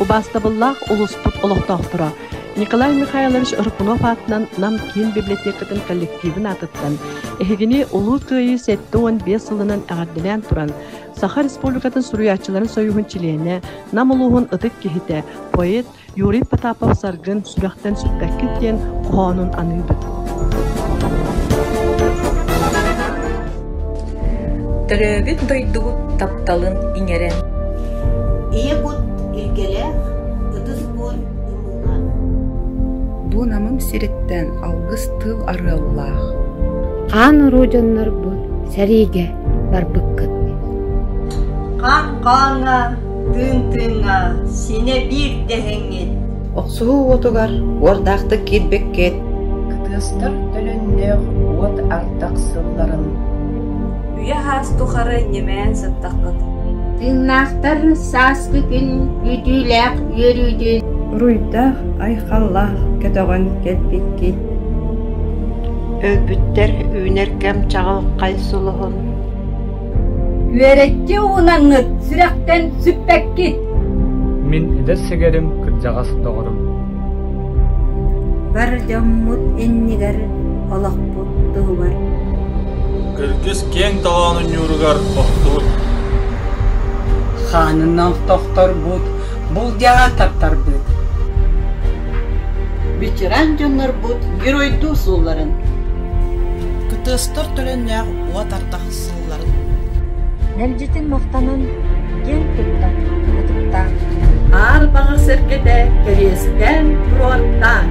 Убастабыллах улуспут олохтоохтура. Николай Михайлович Рыкунов атынан Намкин библиотекатын коллективин атыттан. Эхигини улуу кыйы 7-15 сылынан ағардылан туран. Саха Республикатын суруячыларын союхун чилиэне нам улуғын ытык кихите поэт Юрий Потапов саргын сүрәхтен сүртәккеттен қуанын аныбыт. Төрөгүт дойдугут тапталын иңерен. Ие бут илгеле ыдыс бор ымылга. Бу намым сиреттен алгыс тыл арыллах. Қан уружаннар бут сәриге бар быккыт. Қан қаңа, тын-тынға, сене бір дәхеңет. Оқсуы отугар ордақты кетбеккет. Кытыстыр төліннеғ от артақ сылларын. Үйе хас тухары немән сыттаққыт. Тыңнақтар сасқы күн үділәқ ерүйді. Руйдақ айқаллақ көтіғын кетбеккет. Өбіттер үйнеркем чағыл қайсылығын. Üeretçi uğunanıt sürekten süppekit. Min eder segerim kırcağas doğrum. Бар жаммут эннигер олақпут тұғыбар. Кыргыз кең таланын юругар оқтур. Ханынан тоқтар бұд, бұл дяға таптар бұд. Бичеран жоннар бут геройду сулларын. Кытыстыр төлөннәғ уат артақ сылларын. Нәлжетін мақтанын ген тұттан, ұтыптан. Ар бағыр серкеде керестен, руаттан.